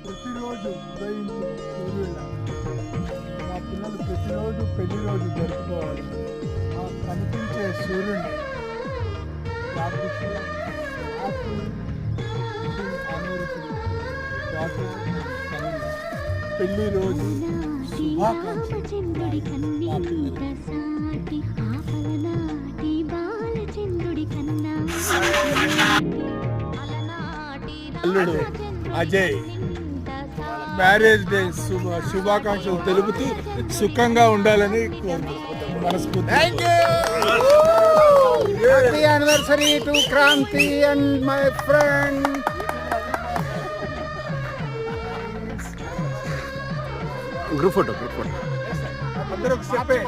ప్రతిరోజు ఉదయించు సూర్యుడు మా పిల్లలు ప్రతిరోజు పెళ్లి రోజు జరుపుకోవాలి. ఆ కనిపించే సూర్యుడిని ప్రార్థిస్తూ హ్యాపీ యానివర్సరీ డాక్టర్ సలీనా పెళ్లి రోజు శుభాకాంక్షలు మా పిల్లలు. అల్లుడు అజయ్ మ్యారేజ్ డే శుభాకాంక్షలు తెలుపుతూ సుఖంగా ఉండాలని కోరుకుంటున్నాను మనస్ఫూర్తిగా. Happy anniversary to Kranti and my friend. Group photo అందరూ చెప్పే